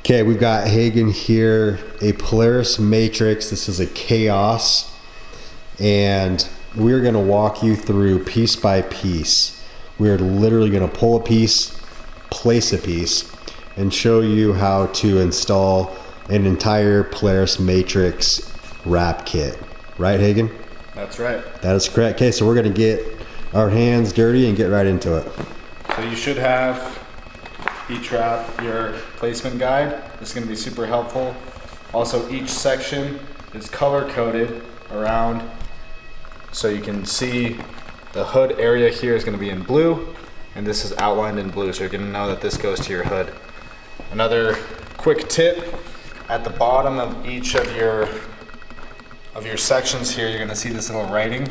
Okay, we've got Hagen here, a Polaris Matryx. This is a Khaos, and we're gonna walk you through piece by piece. We're literally gonna pull a piece, place a piece, and show you how to install an entire Polaris Matryx wrap kit. Right, Hagen? That's right. That is correct. Okay, so we're gonna get our hands dirty and get right into it. So you should have each wrap your placement guide. It's going to be super helpful. Also, each section is color coded around, so you can see the hood area here is going to be in blue, and this is outlined in blue, so you're going to know that this goes to your hood. Another quick tip: at the bottom of each of your sections here, you're going to see this little writing.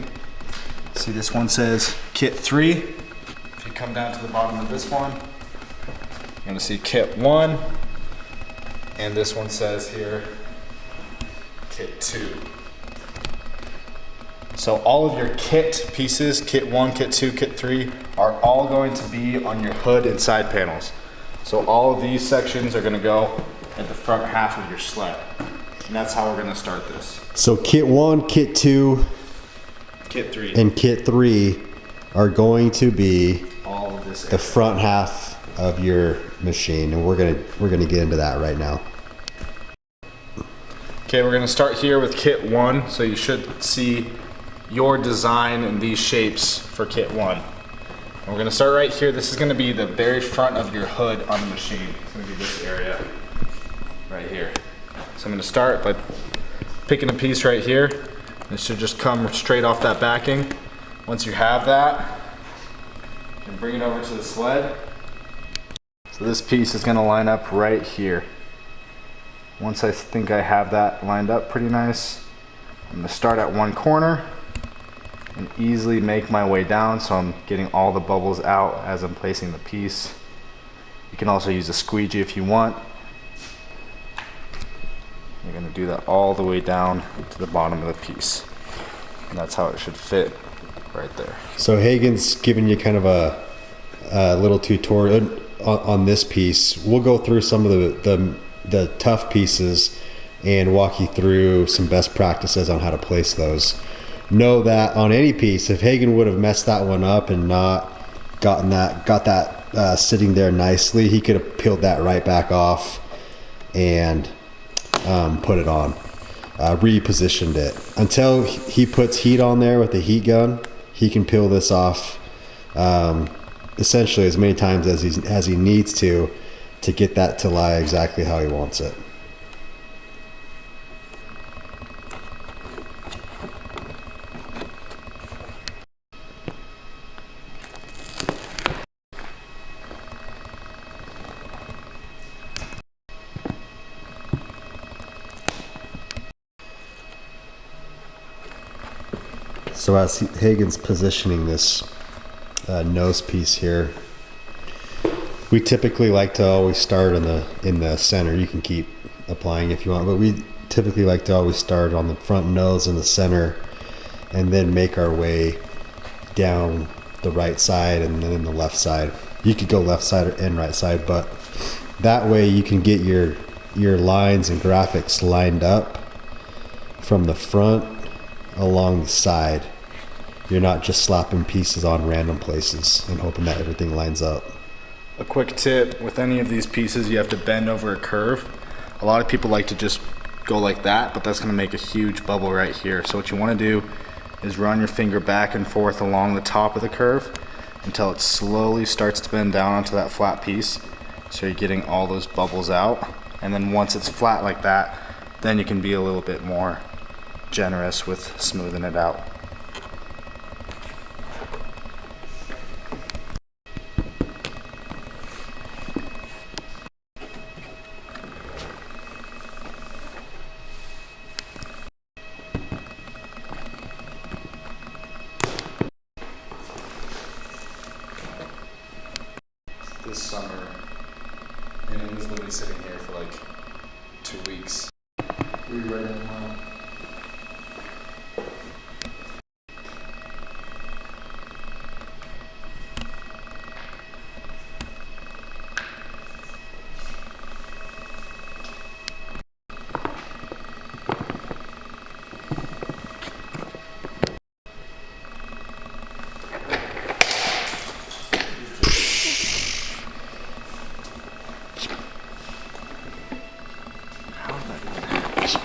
See, this one says Kit 3. If you come down to the bottom of this one, you're gonna see Kit 1, and this one says here Kit 2. So all of your kit pieces, Kit 1, Kit 2, Kit 3, are all going to be on your hood and side panels. So all of these sections are gonna go at the front half of your sled. And that's how we're gonna start this. So Kit 1, Kit 2, Kit 3, and Kit 3 are going to be all of this area. The front half of your machine, and we're gonna get into that right now. Okay, we're gonna start here with Kit 1, so you should see your design in these shapes for Kit 1. And we're gonna start right here. This is gonna be the very front of your hood on the machine. It's gonna be this area right here. So I'm gonna start by picking a piece right here. This should just come straight off that backing. Once you have that, you can bring it over to the sled. So this piece is gonna line up right here. Once I think I have that lined up pretty nice, I'm gonna start at one corner and easily make my way down so I'm getting all the bubbles out as I'm placing the piece. You can also use a squeegee if you want. You're gonna do that all the way down to the bottom of the piece. And that's how it should fit right there. So Hagen's giving you kind of a little tutorial on this piece. We'll go through some of the tough pieces and walk you through some best practices on how to place those. Know that on any piece, if Hagen would have messed that one up and not got that sitting there nicely, he could have peeled that right back off and put it on, repositioned it. Until he puts heat on there with the heat gun, he can peel this off essentially as many times as he needs to get that to lie exactly how he wants it. So as Hagen's positioning this nose piece here, we typically like to always start in the center. You can keep applying if you want, but we typically like to always start on the front nose in the center and then make our way down the right side and then in the left side. You could go left side and right side, but that way you can get your lines and graphics lined up from the front along the side. You're not just slapping pieces on random places and hoping that everything lines up. A quick tip: with any of these pieces, you have to bend over a curve. A lot of people like to just go like that, but that's going to make a huge bubble right here. So what you want to do is run your finger back and forth along the top of the curve until it slowly starts to bend down onto that flat piece, so you're getting all those bubbles out. And then once it's flat like that, then you can be a little bit more generous with smoothing it out. This summer, and it was literally sitting here for like 2 weeks. Rewriting them.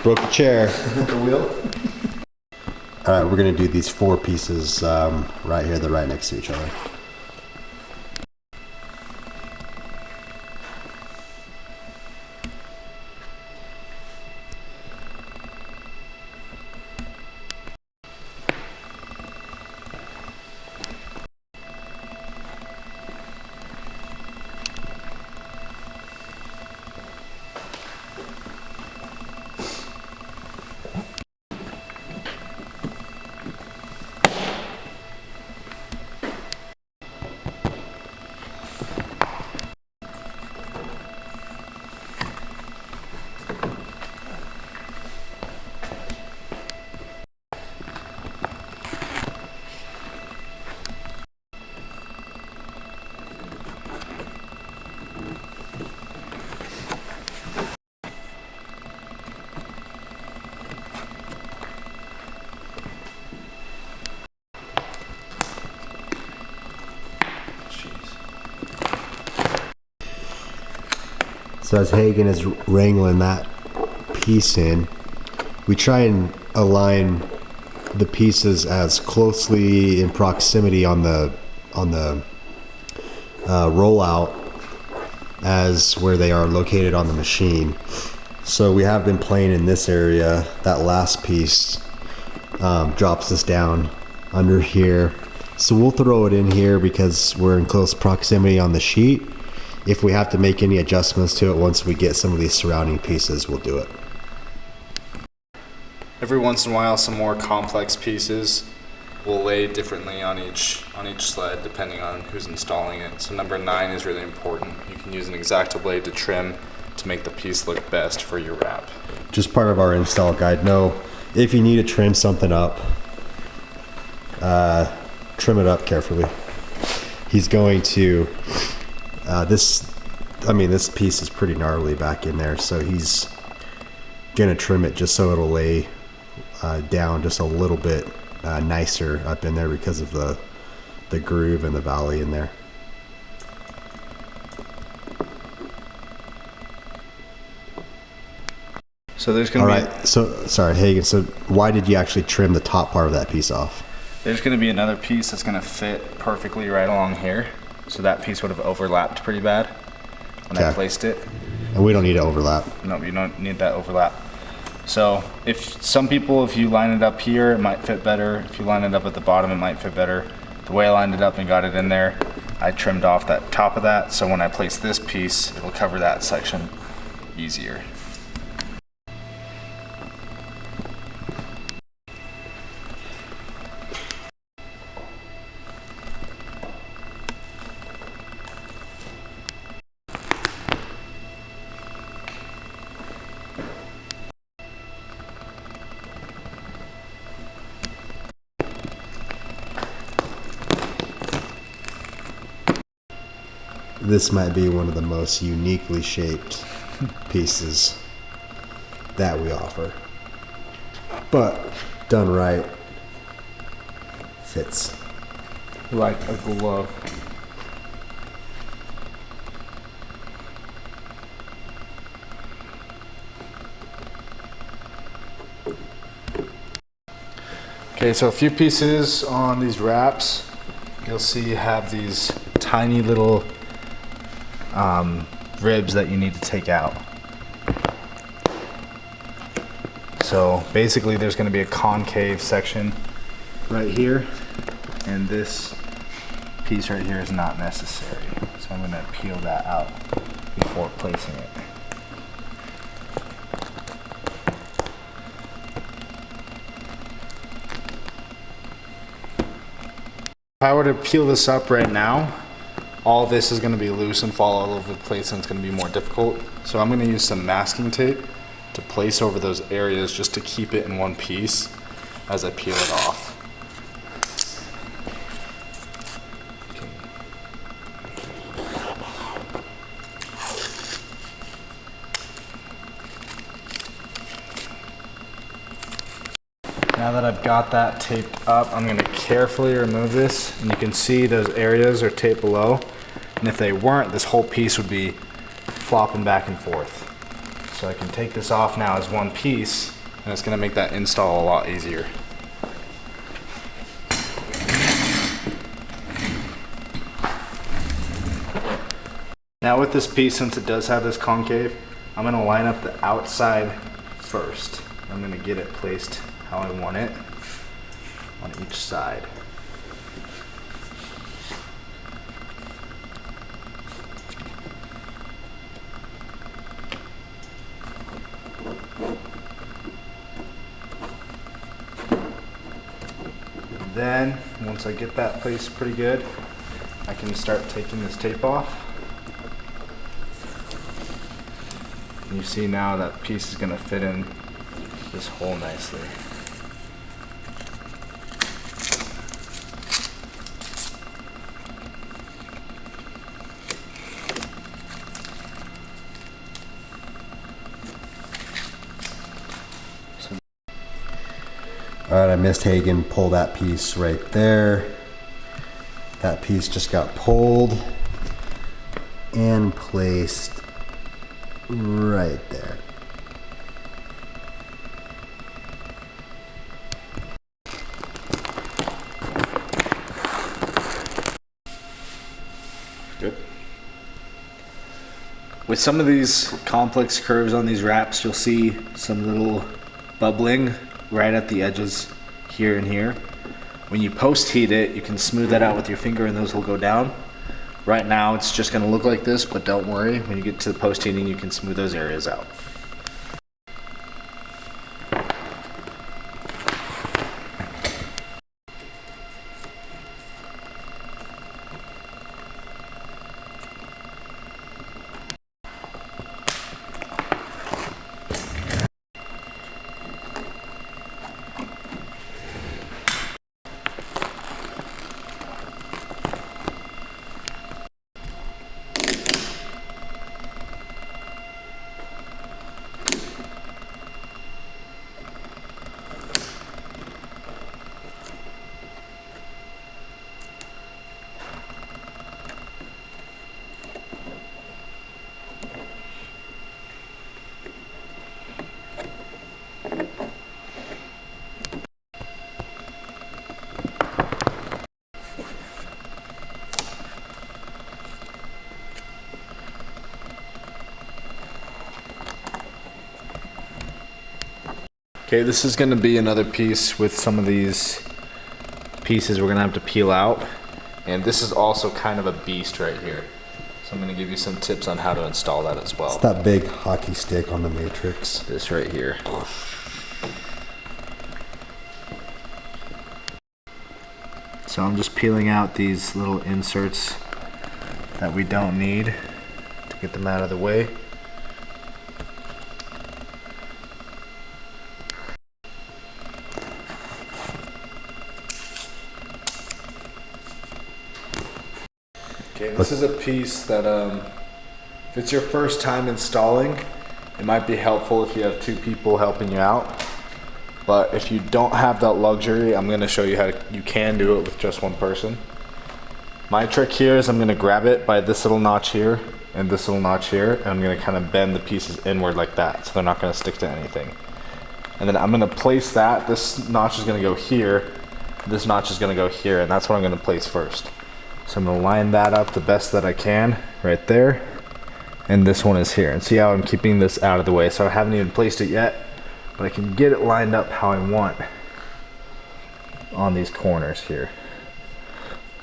Broke the chair. The wheel? All right, we're gonna do these 4 pieces right here. They're right next to each other. So as Hagen is wrangling that piece in, we try and align the pieces as closely in proximity on the rollout as where they are located on the machine. So we have been playing in this area. That last piece drops us down under here. So we'll throw it in here because we're in close proximity on the sheet. If we have to make any adjustments to it once we get some of these surrounding pieces, we'll do it. Every once in a while, some more complex pieces will lay differently on each sled depending on who's installing it. So number 9 is really important. You can use an X-Acto blade to trim to make the piece look best for your wrap. Just part of our install guide. No, if you need to trim something up, trim it up carefully. He's going to this piece is pretty gnarly back in there, so he's gonna trim it just so it'll lay down just a little bit nicer up in there because of the groove and the valley in there. So there's gonna Alright, so sorry, Hagen, so why did you actually trim the top part of that piece off? There's gonna be another piece that's gonna fit perfectly right along here. So that piece would have overlapped pretty bad when I placed it. And we don't need to overlap. No, you don't need that overlap. So if you line it up here, it might fit better. If you line it up at the bottom, it might fit better. The way I lined it up and got it in there, I trimmed off that top of that. So when I place this piece, it'll cover that section easier. This might be one of the most uniquely shaped pieces that we offer. But done right, fits. Like a glove. Okay, so a few pieces on these wraps, you'll see have these tiny little ribs that you need to take out. So basically there's going to be a concave section right here, and this piece right here is not necessary. So I'm going to peel that out before placing it. If I were to peel this up right now, all this is going to be loose and fall all over the place, and it's going to be more difficult. So I'm going to use some masking tape to place over those areas just to keep it in one piece as I peel it off. Now that I've got that taped up, I'm going to carefully remove this, and you can see those areas are taped below, and if they weren't, this whole piece would be flopping back and forth. So I can take this off now as one piece, and it's gonna make that install a lot easier. Now with this piece, since it does have this concave, I'm gonna line up the outside first. I'm gonna get it placed how I want it on each side. Then, once I get that placed pretty good, I can start taking this tape off. And you see now that piece is gonna fit in this hole nicely. All right, I missed Hagen pull that piece right there. That piece just got pulled and placed right there. Good. With some of these complex curves on these wraps, you'll see some little bubbling right at the edges here and here. When you post heat it, you can smooth that out with your finger and those will go down. Right now it's just gonna look like this, but don't worry, when you get to the post heating you can smooth those areas out. Okay, this is gonna be another piece with some of these pieces we're gonna have to peel out. And this is also kind of a beast right here. So I'm gonna give you some tips on how to install that as well. It's that big hockey stick on the Matryx. This right here. So I'm just peeling out these little inserts that we don't need to get them out of the way. Okay, this is a piece that if it's your first time installing, it might be helpful if you have two people helping you out. But if you don't have that luxury, I'm gonna show you how you can do it with just one person. My trick here is I'm gonna grab it by this little notch here and this little notch here, and I'm gonna kind of bend the pieces inward like that, so they're not gonna stick to anything. And then I'm gonna place that, this notch is gonna go here, this notch is gonna go here, and that's what I'm gonna place first. So I'm gonna line that up the best that I can, right there. And this one is here. And see how I'm keeping this out of the way. So I haven't even placed it yet, but I can get it lined up how I want on these corners here.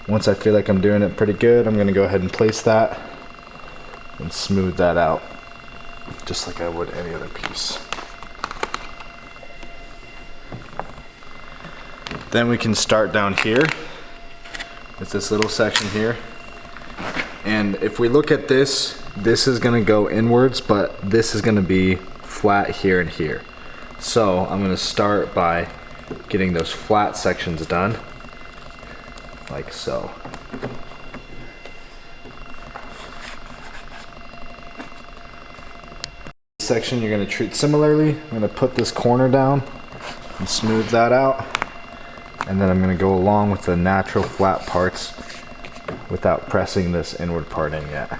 Once I feel like I'm doing it pretty good, I'm gonna go ahead and place that and smooth that out, just like I would any other piece. Then we can start down here with this little section here. And if we look at this, this is gonna go inwards, but this is gonna be flat here and here. So I'm gonna start by getting those flat sections done, like so. This section you're gonna treat similarly. I'm gonna put this corner down and smooth that out. And then I'm gonna go along with the natural flat parts without pressing this inward part in yet.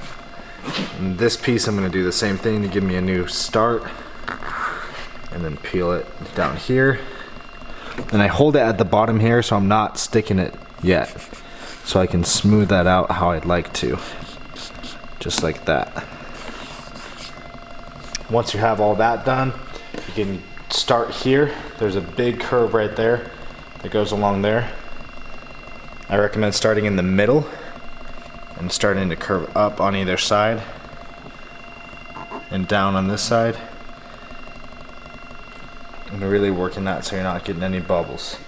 And this piece I'm going to do the same thing to give me a new start, and then peel it down here. And I hold it at the bottom here so I'm not sticking it yet, so I can smooth that out how I'd like to, just like that. Once you have all that done, you can start here. There's a big curve right there that goes along there. I recommend starting in the middle and starting to curve up on either side and down on this side. And really working that so you're not getting any bubbles.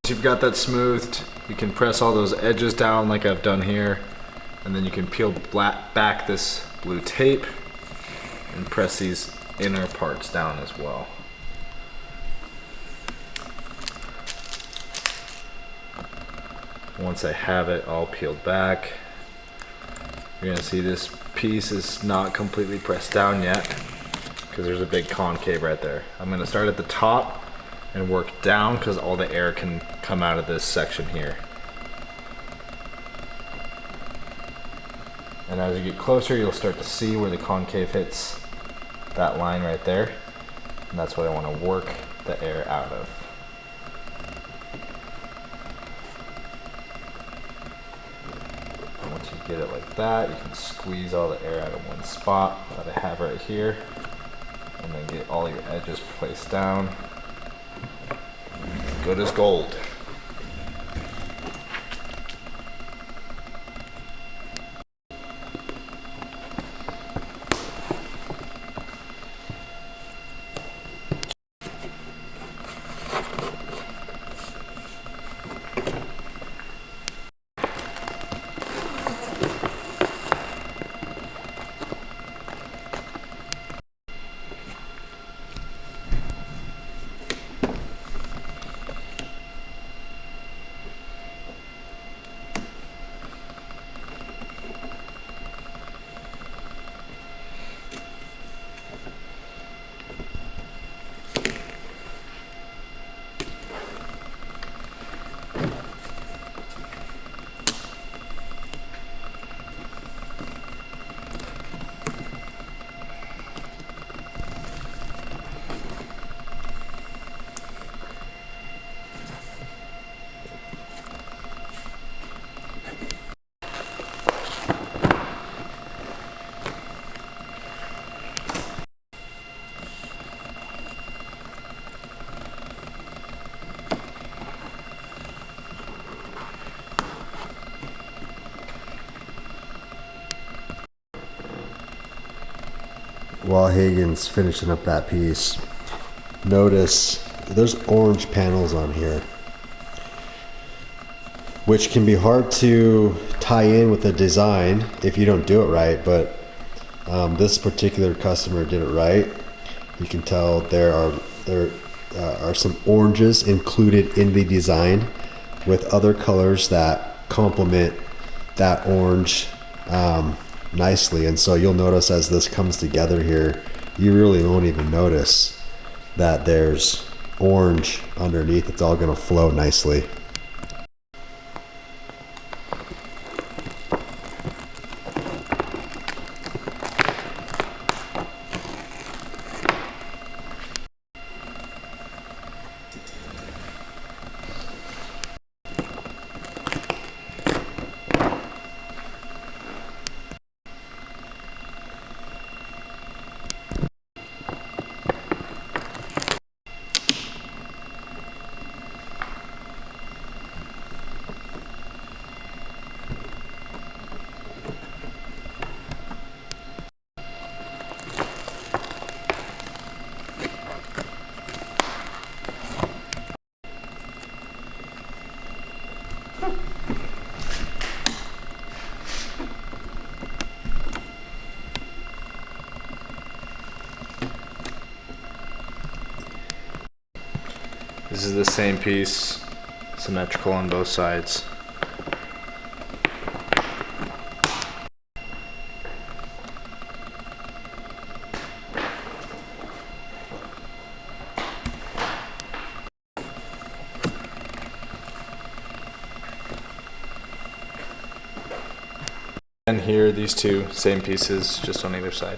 Once you've got that smoothed, you can press all those edges down like I've done here, and then you can peel back this blue tape and press these inner parts down as well. Once I have it all peeled back, you're gonna see this piece is not completely pressed down yet because there's a big concave right there. I'm gonna start at the top and work down because all the air can come out of this section here. And as you get closer, you'll start to see where the concave hits that line right there. And that's what I want to work the air out of. And once you get it like that, you can squeeze all the air out of one spot that I have right here. And then get all your edges placed down. Good as gold. While Hagen's finishing up that piece, notice there's orange panels on here, which can be hard to tie in with the design if you don't do it right, but this particular customer did it right. You can tell there are some oranges included in the design with other colors that complement that orange nicely. And so you'll notice as this comes together here, you really won't even notice that there's orange underneath. It's all going to flow nicely. This is the same piece, symmetrical on both sides. And here, these two, same pieces, just on either side.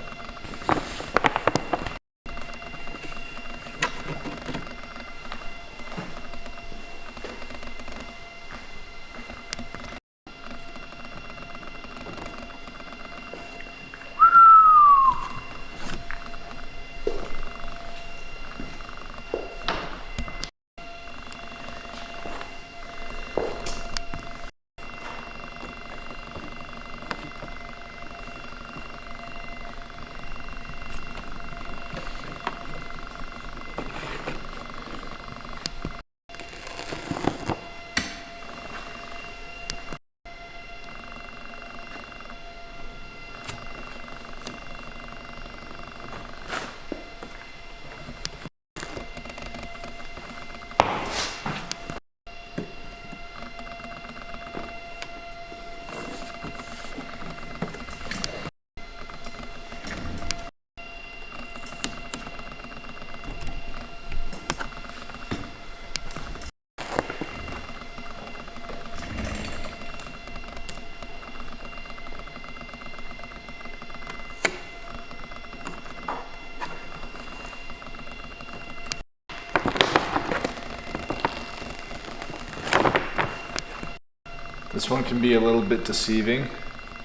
This one can be a little bit deceiving,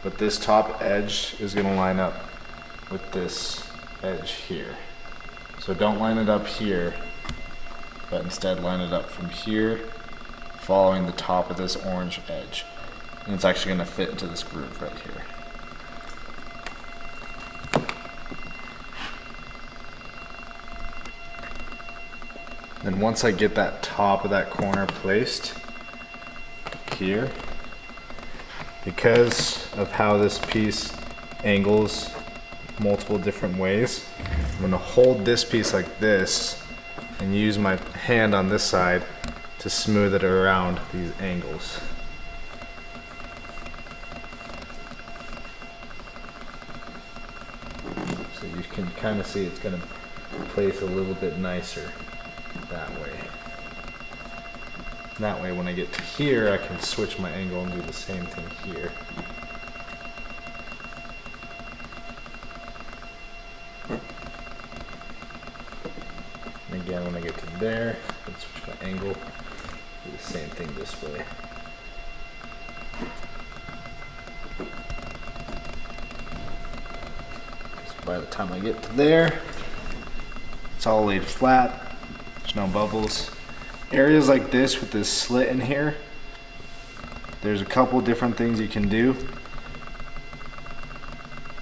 but this top edge is going to line up with this edge here. So don't line it up here, but instead line it up from here, following the top of this orange edge. And it's actually going to fit into this groove right here. Then once I get that top of that corner placed here, because of how this piece angles multiple different ways, I'm going to hold this piece like this and use my hand on this side to smooth it around these angles. So you can kind of see it's going to place a little bit nicer that way. That way when I get to here, I can switch my angle and do the same thing here. And again, when I get to there, I can switch my angle, do the same thing this way. So by the time I get to there, it's all laid flat, there's no bubbles. Areas like this with this slit in here, there's a couple different things you can do.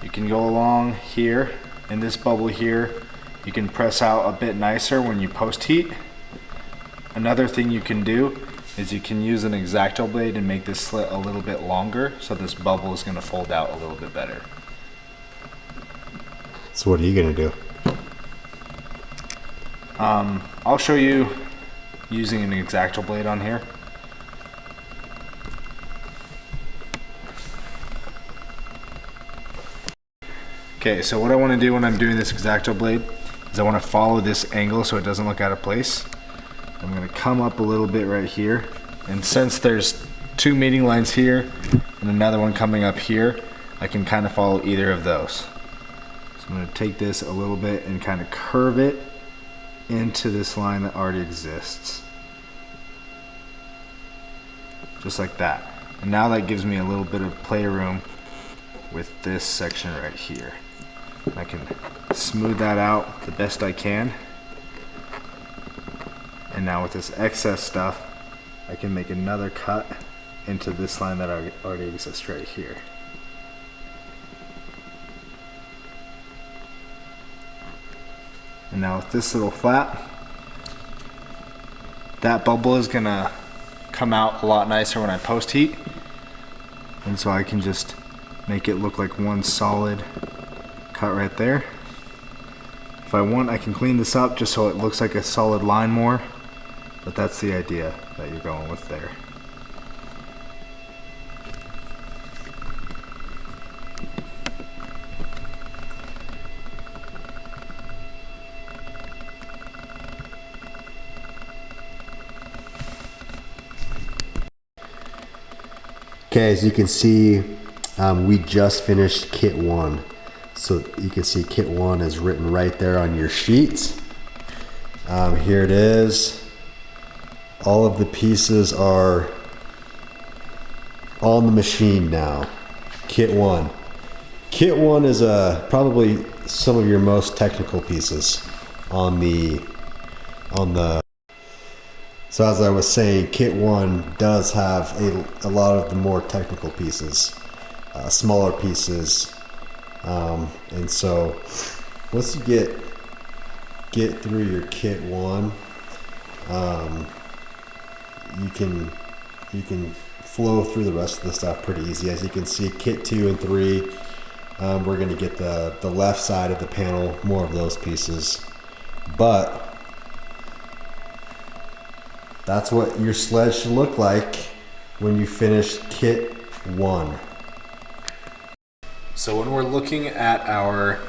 You can go along here in this bubble here. You can press out a bit nicer when you post heat. Another thing you can do is you can use an X-Acto blade and make this slit a little bit longer, so this bubble is going to fold out a little bit better. So what are you going to do? I'll show you using an X-Acto blade on here. Okay, so what I want to do when I'm doing this X-Acto blade is I want to follow this angle so it doesn't look out of place. I'm going to come up a little bit right here, and since there's two meeting lines here and another one coming up here, I can kind of follow either of those. So I'm going to take this a little bit and kind of curve it into this line that already exists. Just like that. And now that gives me a little bit of playroom with this section right here. I can smooth that out the best I can. And now with this excess stuff, I can make another cut into this line that already exists right here. And now with this little flap, that bubble is gonna come out a lot nicer when I post heat. And so I can just make it look like one solid cut right there. If I want, I can clean this up just so it looks like a solid line more, but that's the idea that you're going with there. Okay, as you can see, We just finished kit 1. So you can see kit 1 is written right there on your sheet. Here it is. All of the pieces are on the machine now. Kit 1. Kit 1 is probably some of your most technical pieces on the. So as I was saying, kit 1 does have a lot of the more technical pieces, smaller pieces, and so once you get through your kit 1, you can flow through the rest of the stuff pretty easy. As you can see, kit 2 and 3, we're going to get the left side of the panel, more of those pieces, but that's what your sled should look like when you finish kit 1. So when we're looking at our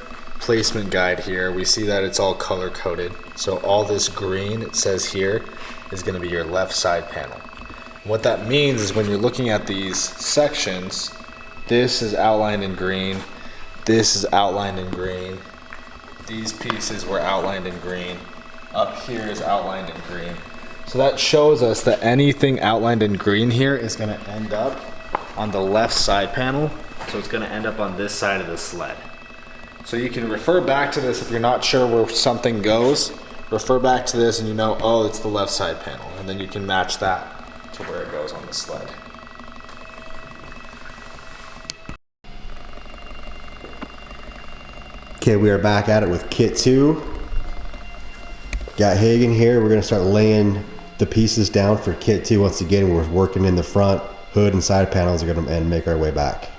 placement guide here, we see that it's all color coded. So all this green, it says here, is going to be your left side panel. And what that means is when you're looking at these sections, this is outlined in green, this is outlined in green, these pieces were outlined in green, up here is outlined in green. So that shows us that anything outlined in green here is going to end up on the left side panel. So it's going to end up on this side of the sled. So you can refer back to this if you're not sure where something goes. Refer back to this and you know, oh, it's the left side panel. And then you can match that to where it goes on the sled. Okay, we are back at it with kit 2. Got Hagen here. We're going to start laying the pieces down for kit 2. Once again, we're working in the front, hood, and side panels and make our way back.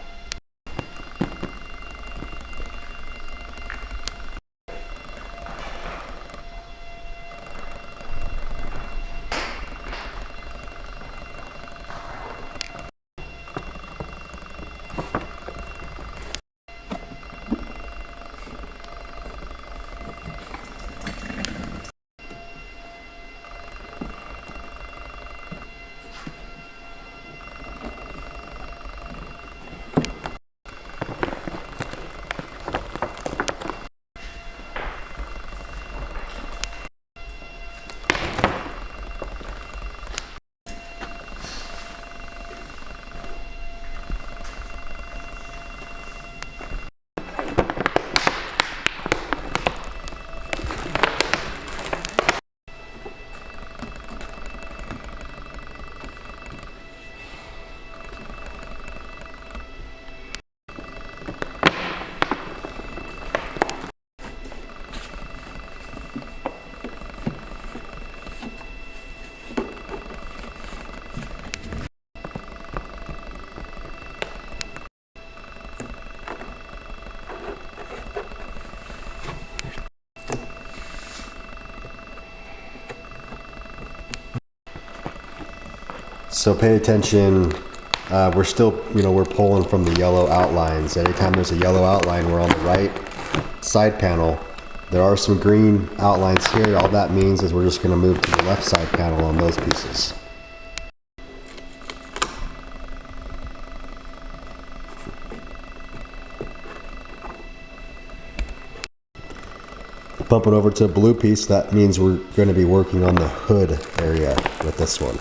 So pay attention, we're still, we're pulling from the yellow outlines. Anytime there's a yellow outline, we're on the right side panel. There are some green outlines here. All that means is we're just going to move to the left side panel on those pieces. Bumping over to a blue piece, that means we're going to be working on the hood area with this one.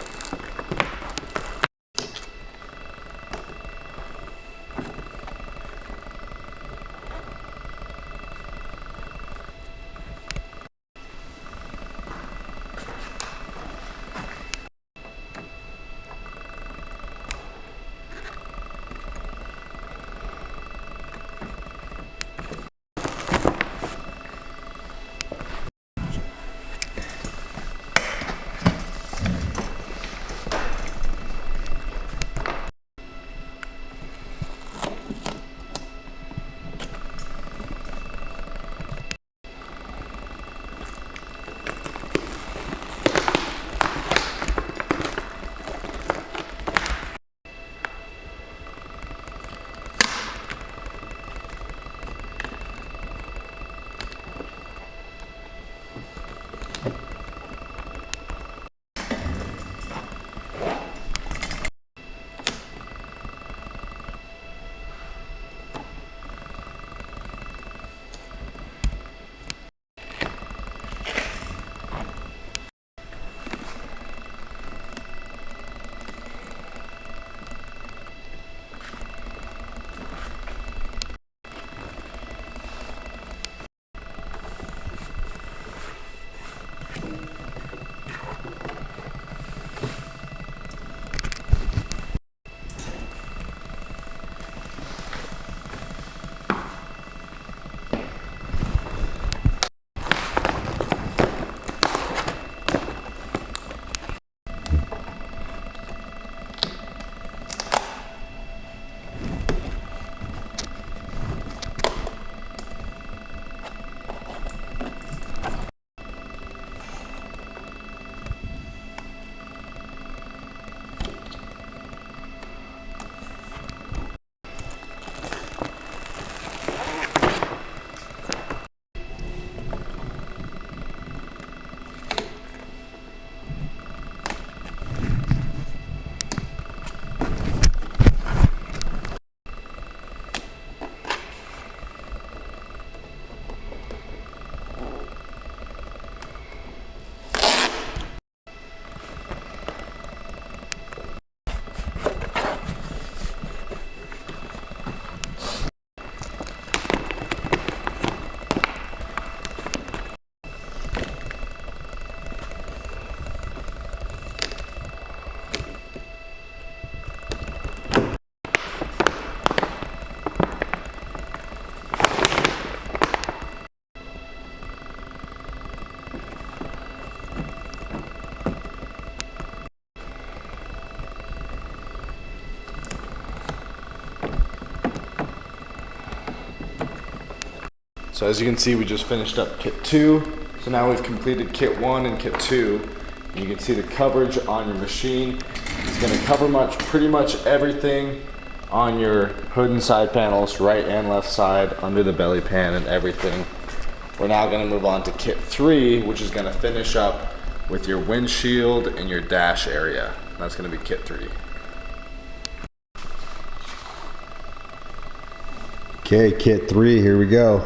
So as you can see, we just finished up kit 2. So now we've completed kit 1 and kit 2. And you can see the coverage on your machine. It's gonna cover pretty much everything on your hood and side panels, right and left side, under the belly pan and everything. We're now gonna move on to kit 3, which is gonna finish up with your windshield and your dash area. That's gonna be kit 3. Okay, kit 3, here we go.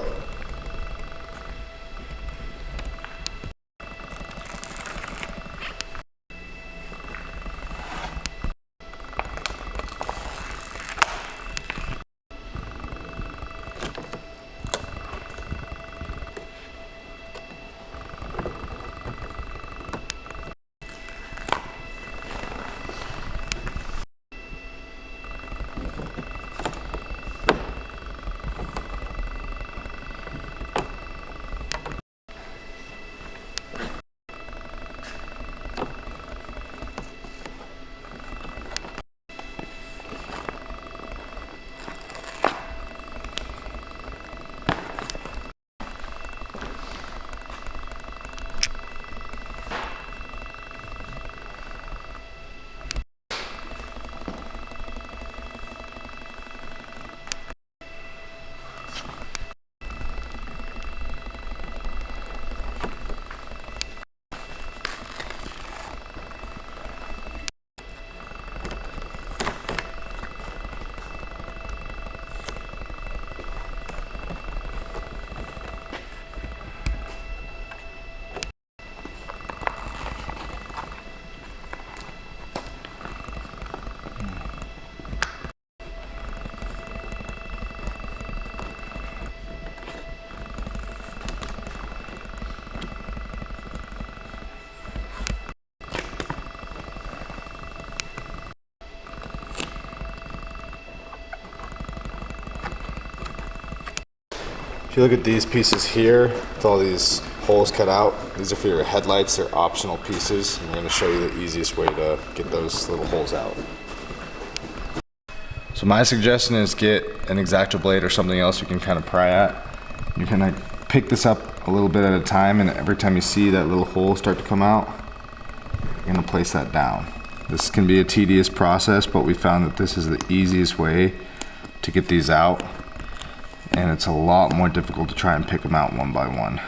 If you look at these pieces here, with all these holes cut out, these are for your headlights. They're optional pieces. I'm going to show you the easiest way to get those little holes out. So my suggestion is get an X-Acto blade or something else you can kind of pry at. You can pick this up a little bit at a time, and every time you see that little hole start to come out, you're going to place that down. This can be a tedious process, but we found that this is the easiest way to get these out. And it's a lot more difficult to try and pick them out one by one.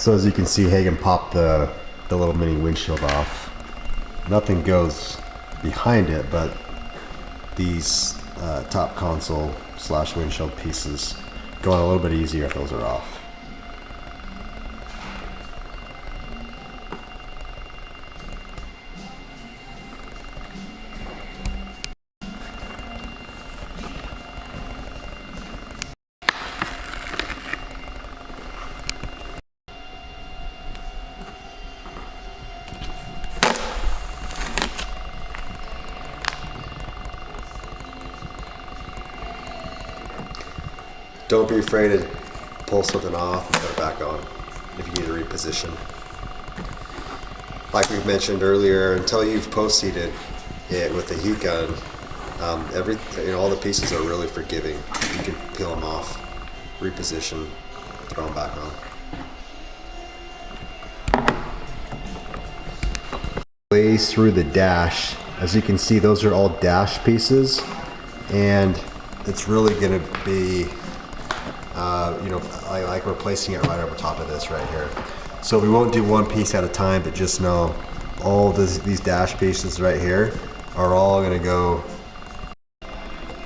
So as you can see, Hagen popped the little mini windshield off. Nothing goes behind it, but these top console / windshield pieces go on a little bit easier if those are off. Don't be afraid to pull something off and put it back on if you need to reposition. Like we mentioned earlier, until you've post-heated it with the heat gun, all the pieces are really forgiving. You can peel them off, reposition, throw them back on. Lays through the dash. As you can see, those are all dash pieces, and it's really going to be I like replacing it right over top of this right here. So we won't do one piece at a time, but just know all these dash pieces right here are all going to go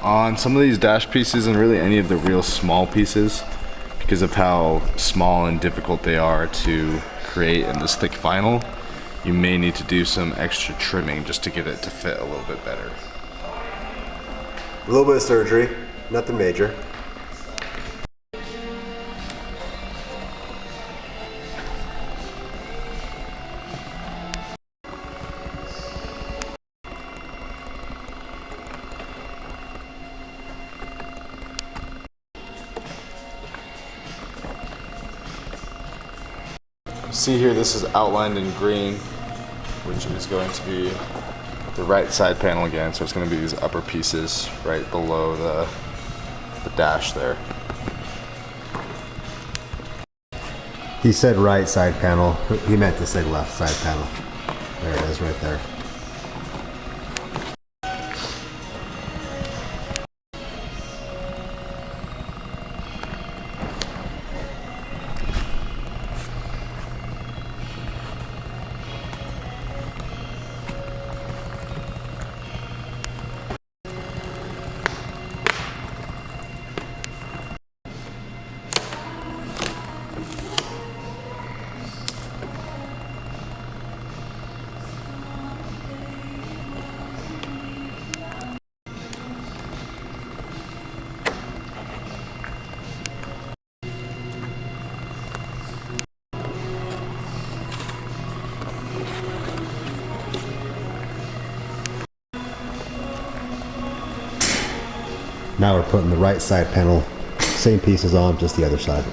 on some of these dash pieces, and really any of the real small pieces, because of how small and difficult they are to create in this thick vinyl. You may need to do some extra trimming just to get it to fit a little bit better. A little bit of surgery, nothing major. See here, this is outlined in green, which is going to be the right side panel again. So it's going to be these upper pieces right below the dash there. He said right side panel. He meant to say left side panel. There it is right there. Now we're putting the right side panel, same pieces on, just the other side.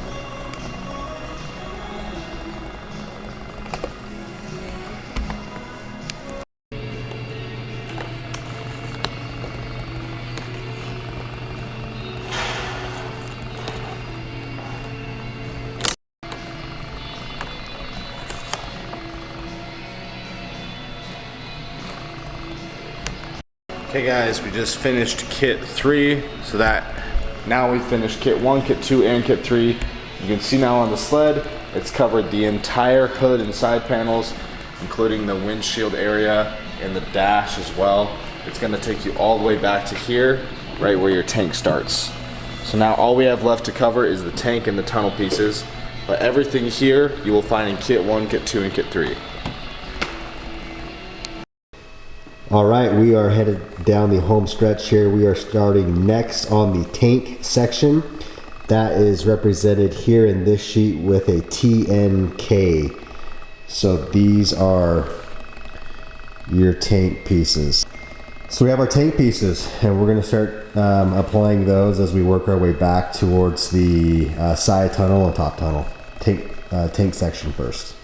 Okay guys, we just finished kit 3, so that now we finished kit 1, kit 2, and kit 3. You can see now on the sled, it's covered the entire hood and side panels, including the windshield area and the dash as well. It's gonna take you all the way back to here, right where your tank starts. So now all we have left to cover is the tank and the tunnel pieces, but everything here you will find in kit 1, kit 2, and kit 3. All right, we are headed down the home stretch here. We are starting next on the tank section. That is represented here in this sheet with a TNK. So these are your tank pieces. So we have our tank pieces, and we're going to start applying those as we work our way back towards the side tunnel and top tunnel. Tank section first.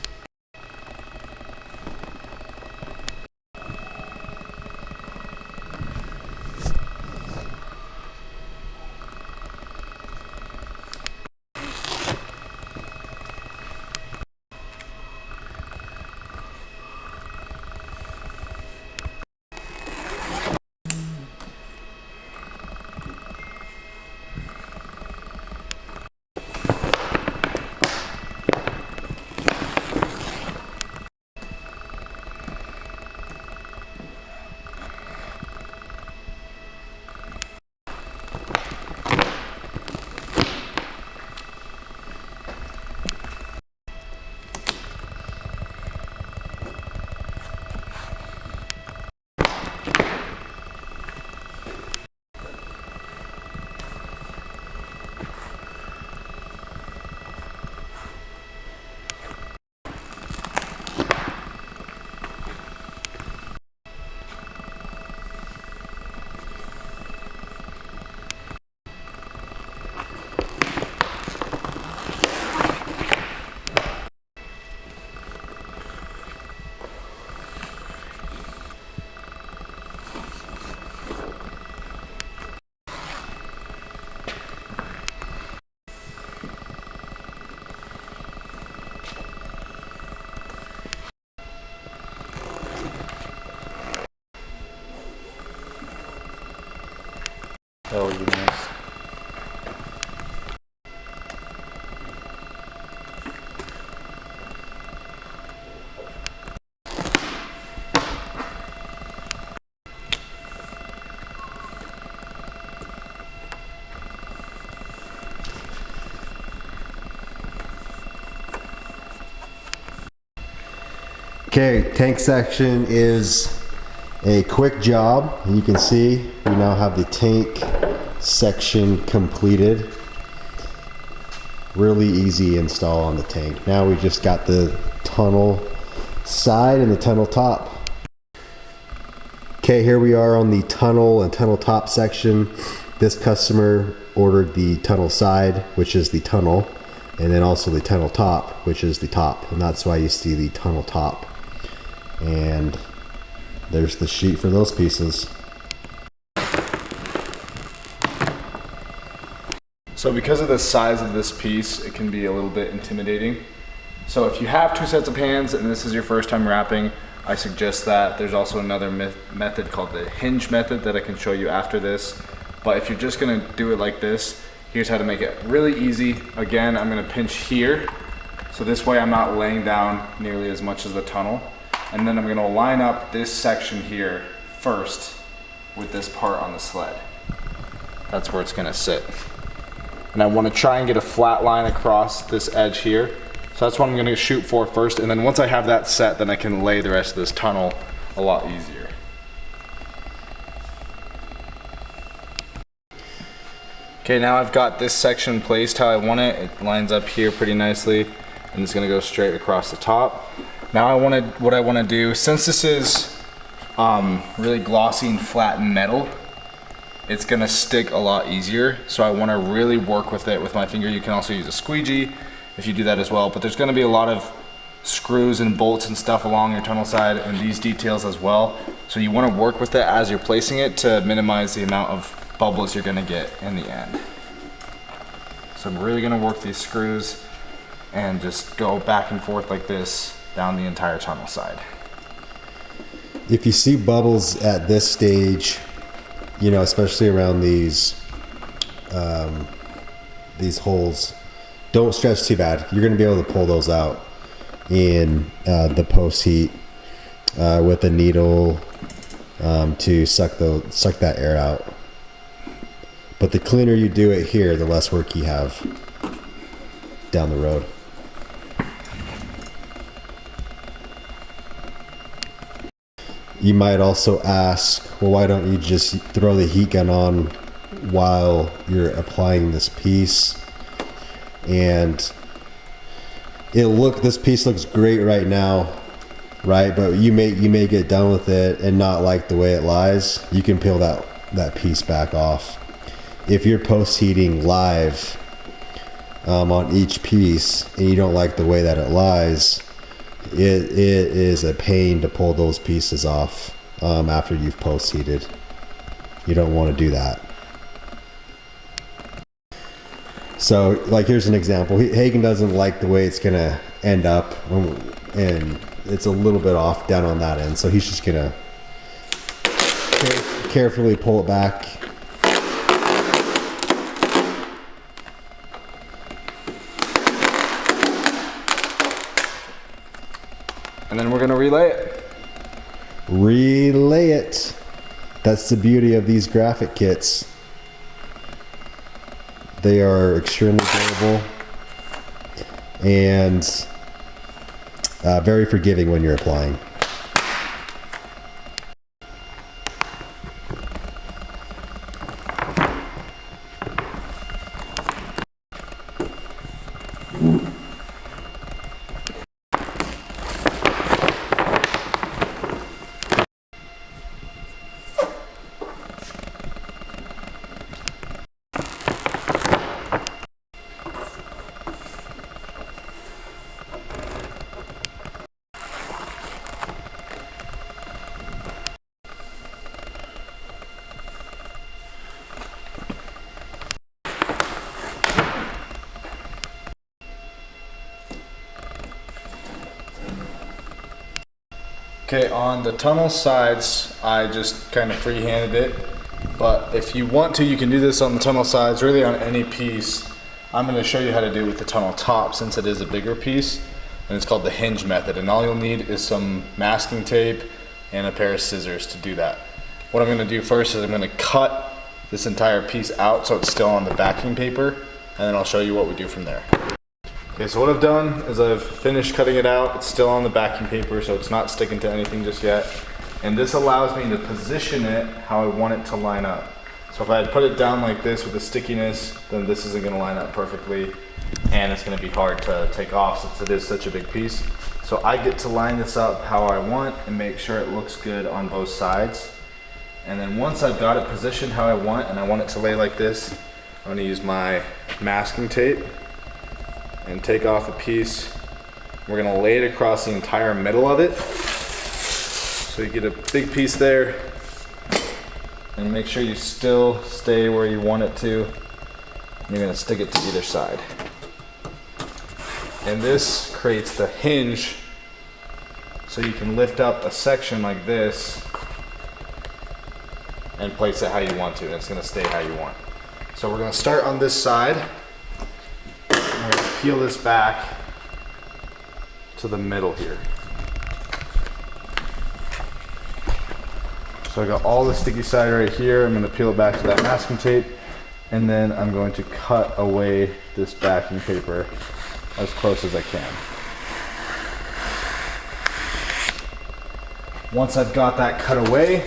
That would be nice. Okay, tank section is a quick job. You can see we now have the tank section completed. Really easy install on the tank. Now we just got the tunnel side and the tunnel top. Okay, here we are on the tunnel and tunnel top section. This customer ordered the tunnel side, which is the tunnel, and then also the tunnel top, which is the top. And that's why you see the tunnel top. And there's the sheet for those pieces. So because of the size of this piece, it can be a little bit intimidating. So if you have two sets of hands and this is your first time wrapping, I suggest that. There's also another method called the hinge method that I can show you after this. But if you're just gonna do it like this, here's how to make it really easy. Again, I'm gonna pinch here. So this way I'm not laying down nearly as much as the tunnel. And then I'm gonna line up this section here first with this part on the sled. That's where it's gonna sit. And I wanna try and get a flat line across this edge here. So that's what I'm gonna shoot for first. And then once I have that set, then I can lay the rest of this tunnel a lot easier. Okay, now I've got this section placed how I want it. It lines up here pretty nicely and it's gonna go straight across the top. Now what I wanna do, since this is really glossy and flattened metal, it's gonna stick a lot easier. So I wanna really work with it with my finger. You can also use a squeegee if you do that as well, but there's gonna be a lot of screws and bolts and stuff along your tunnel side and these details as well. So you wanna work with it as you're placing it to minimize the amount of bubbles you're gonna get in the end. So I'm really gonna work these screws and just go back and forth like this down the entire tunnel side. If you see bubbles at this stage, you know, especially around these holes, don't stretch too bad. You're going to be able to pull those out in the post heat with a needle to suck that air out. But the cleaner you do it here, the less work you have down the road. You might also ask, well, why don't you just throw the heat gun on while you're applying this piece? And this piece looks great right now, right? But you may get done with it and not like the way it lies. You can peel that piece back off. If you're post heating live on each piece and you don't like the way that it lies, it is a pain to pull those pieces off after you've post heated. You don't want to do that. So like here's an example. Hagen doesn't like the way it's gonna end up and it's a little bit off down on that end, so he's just gonna carefully pull it back. And then we're gonna relay it. Relay it. That's the beauty of these graphic kits. They are extremely durable and very forgiving when you're applying. Okay, on the tunnel sides, I just kind of free-handed it. But if you want to, you can do this on the tunnel sides, really on any piece. I'm gonna show you how to do it with the tunnel top since it is a bigger piece, and it's called the hinge method. And all you'll need is some masking tape and a pair of scissors to do that. What I'm gonna do first is I'm gonna cut this entire piece out so it's still on the backing paper, and then I'll show you what we do from there. Okay, so what I've done is I've finished cutting it out. It's still on the backing paper, so it's not sticking to anything just yet. And this allows me to position it how I want it to line up. So if I had put it down like this with the stickiness, then this isn't gonna line up perfectly, and it's gonna be hard to take off since it is such a big piece. So I get to line this up how I want and make sure it looks good on both sides. And then once I've got it positioned how I want, and I want it to lay like this, I'm gonna use my masking tape and take off a piece. We're gonna lay it across the entire middle of it. So you get a big piece there, and make sure you still stay where you want it to. You're gonna stick it to either side. And this creates the hinge, so you can lift up a section like this and place it how you want to, and it's gonna stay how you want. So we're gonna start on this side. I'm gonna peel this back to the middle here. So I got all the sticky side right here. I'm gonna peel it back to that masking tape, and then I'm going to cut away this backing paper as close as I can. Once I've got that cut away,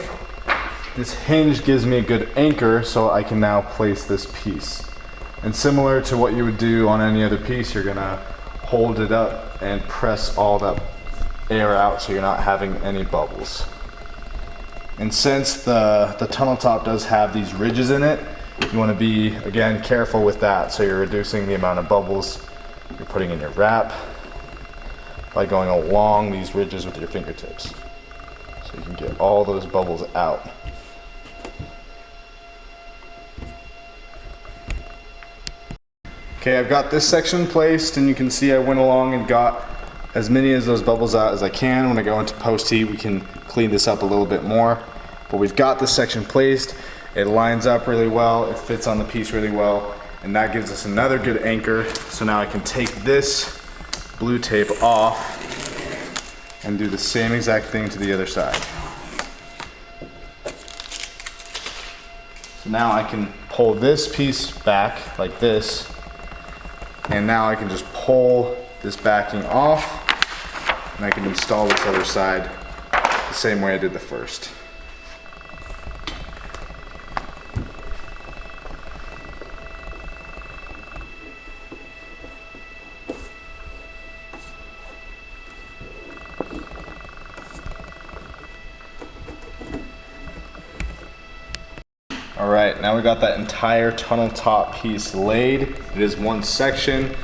this hinge gives me a good anchor so I can now place this piece. And similar to what you would do on any other piece, you're gonna hold it up and press all that air out so you're not having any bubbles. And since the tunnel top does have these ridges in it, you want to be, again, careful with that, so you're reducing the amount of bubbles you're putting in your wrap by going along these ridges with your fingertips, so you can get all those bubbles out. Okay, I've got this section placed, and you can see I went along and got as many of those bubbles out as I can. When I go into post heat, we can clean this up a little bit more. But we've got this section placed. It lines up really well. It fits on the piece really well. And that gives us another good anchor. So now I can take this blue tape off and do the same exact thing to the other side. So now I can pull this piece back like this. And now I can just pull this backing off, and I can install this other side the same way I did the first. All right, now we got that entire tunnel top piece laid. It is one section,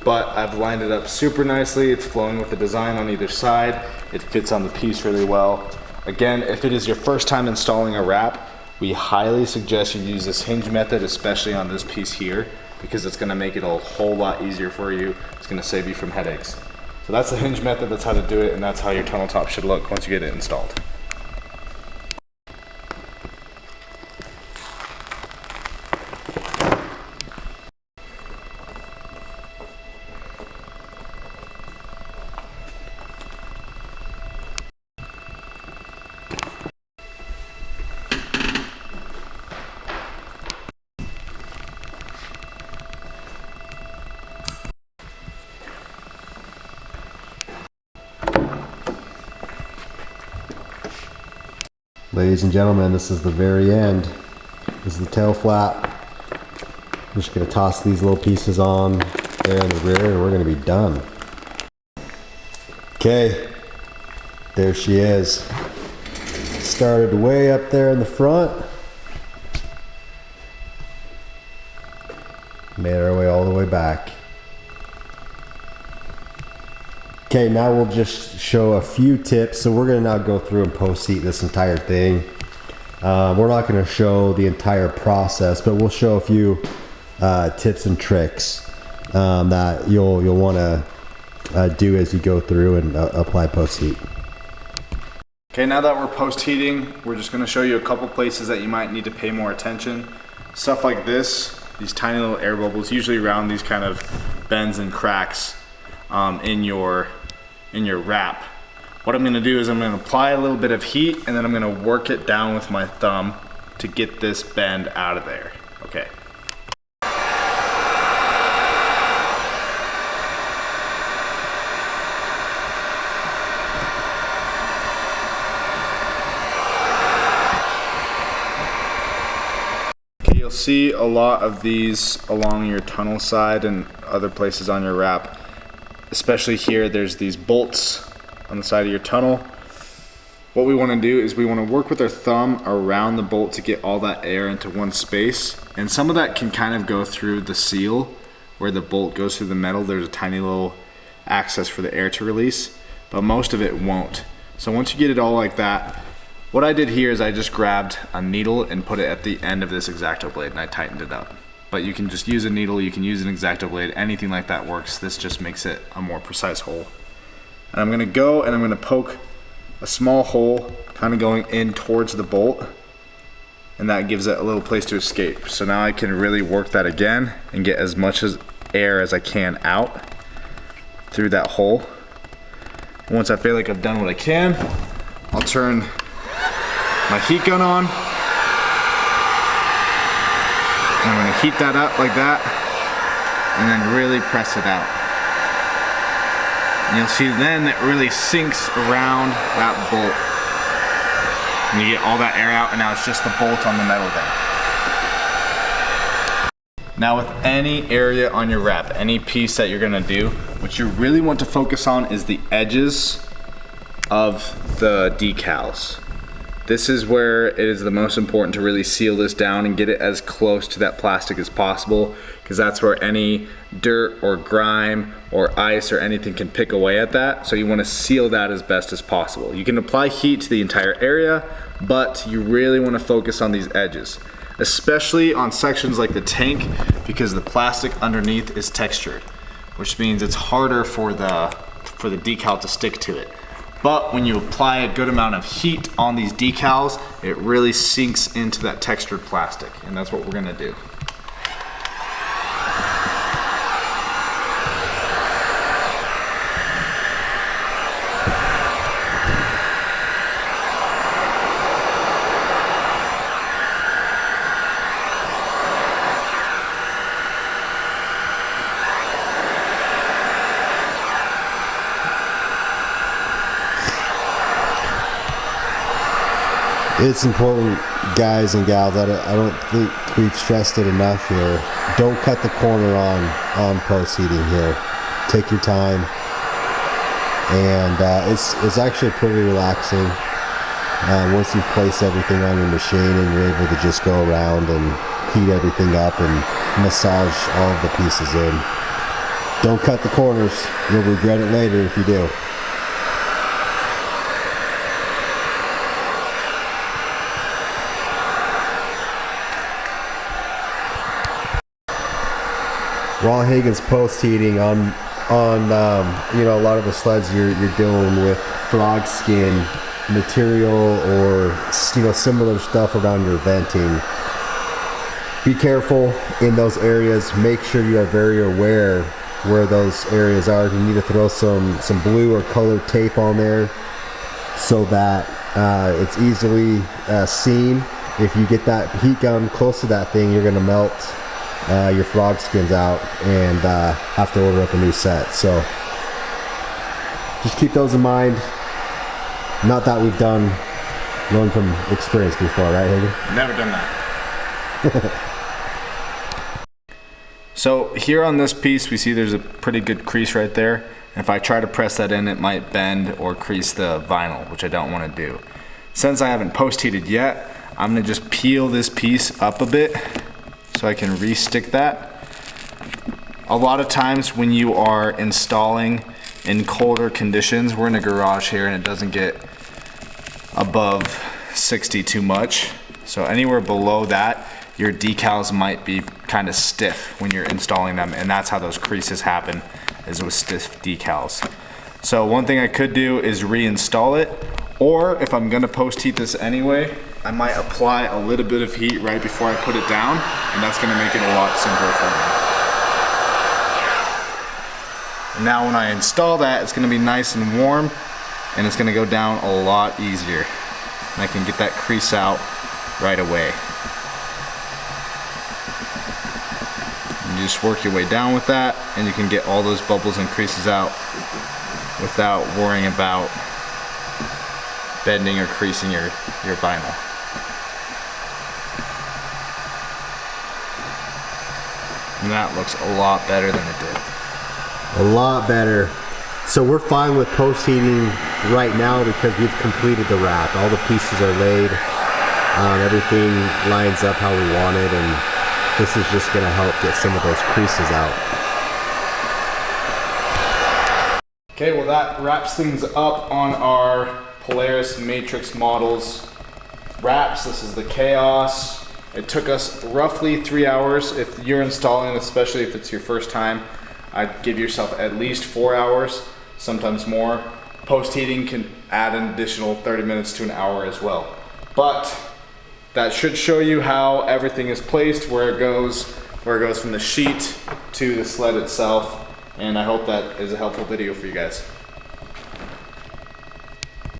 but I've lined it up super nicely. It's flowing with the design on either side. It fits on the piece really well. Again, if it is your first time installing a wrap, we highly suggest you use this hinge method, especially on this piece here, because it's gonna make it a whole lot easier for you. It's gonna save you from headaches. So that's the hinge method, that's how to do it, and that's how your tunnel top should look once you get it installed. Ladies and gentlemen, this is the very end. This is the tail flap. I'm just gonna toss these little pieces on there in the rear and we're gonna be done. Okay, there she is. Started way up there in the front. Made our way all the way back. Okay, now we'll just show a few tips. So we're gonna now go through and post-heat this entire thing. We're not gonna show the entire process, but we'll show a few tips and tricks that you'll wanna do as you go through and apply post-heat. Okay, now that we're post-heating, we're just gonna show you a couple places that you might need to pay more attention. Stuff like this, these tiny little air bubbles, usually around these kind of bends and cracks in your wrap. What I'm gonna do is I'm gonna apply a little bit of heat and then I'm gonna work it down with my thumb to get this bend out of there, okay. You'll see a lot of these along your tunnel side and other places on your wrap. Especially here, there's these bolts on the side of your tunnel. What we want to do is we want to work with our thumb around the bolt to get all that air into one space. And some of that can kind of go through the seal where the bolt goes through the metal. There's a tiny little access for the air to release, but most of it won't. So once you get it all like that, what I did here is I just grabbed a needle and put it at the end of this X-Acto blade and I tightened it up. But you can just use a needle, you can use an X-Acto blade, anything like that works. This just makes it a more precise hole. And I'm gonna go and I'm gonna poke a small hole kind of going in towards the bolt, and that gives it a little place to escape. So now I can really work that again and get as much air as I can out through that hole. And once I feel like I've done what I can, I'll turn my heat gun on. I'm gonna heat that up like that and then really press it out. And you'll see then it really sinks around that bolt. And you get all that air out and now it's just the bolt on the metal there. Now with any area on your wrap, any piece that you're gonna do, what you really want to focus on is the edges of the decals. This is where it is the most important to really seal this down and get it as close to that plastic as possible, because that's where any dirt or grime or ice or anything can pick away at that. So you want to seal that as best as possible. You can apply heat to the entire area, but you really want to focus on these edges, especially on sections like the tank, because the plastic underneath is textured, which means it's harder for the decal to stick to it. But when you apply a good amount of heat on these decals, it really sinks into that textured plastic, and that's what we're gonna do. It's important, guys and gals, I don't think we've stressed it enough here. Don't cut the corner on post heating here. Take your time, and it's actually pretty relaxing once you've placed everything on your machine and you're able to just go around and heat everything up and massage all of the pieces in. Don't cut the corners. You'll regret it later if you do. While Hagen's post heating on you know, a lot of the sleds you're dealing with frog skin material or, you know, similar stuff around your venting. Be careful in those areas. Make sure you are very aware where those areas are. You need to throw some blue or colored tape on there so that it's easily seen. If you get that heat gun close to that thing, you're gonna melt your frog skins out and have to order up a new set. So just keep those in mind. Not that we've learned from experience before, right, Hagen? Never done that. So here on this piece, we see there's a pretty good crease right there. And if I try to press that in, it might bend or crease the vinyl, which I don't want to do. Since I haven't post heated yet, I'm gonna just peel this piece up a bit so I can re-stick that. A lot of times when you are installing in colder conditions, we're in a garage here and it doesn't get above 60 too much. So anywhere below that, your decals might be kind of stiff when you're installing them, and that's how those creases happen, is with stiff decals. So one thing I could do is reinstall it, Or if I'm gonna post heat this anyway, I might apply a little bit of heat right before I put it down, and that's gonna make it a lot simpler for me. And now when I install that, it's gonna be nice and warm, and it's gonna go down a lot easier. And I can get that crease out right away. And you just work your way down with that, and you can get all those bubbles and creases out without worrying about bending or creasing your vinyl. And that looks a lot better than it did. A lot better. So we're fine with post heating right now because we've completed the wrap. All the pieces are laid. Everything lines up how we want it, and this is just going to help get some of those creases out. Okay, well that wraps things up on our Polaris Matryx models wraps. This is the Khaos. It took us roughly 3 hours. If you're installing, especially if it's your first time, I'd give yourself at least 4 hours, sometimes more. Post heating can add an additional 30 minutes to an hour as well. But that should show you how everything is placed, where it goes from the sheet to the sled itself. And I hope that is a helpful video for you guys.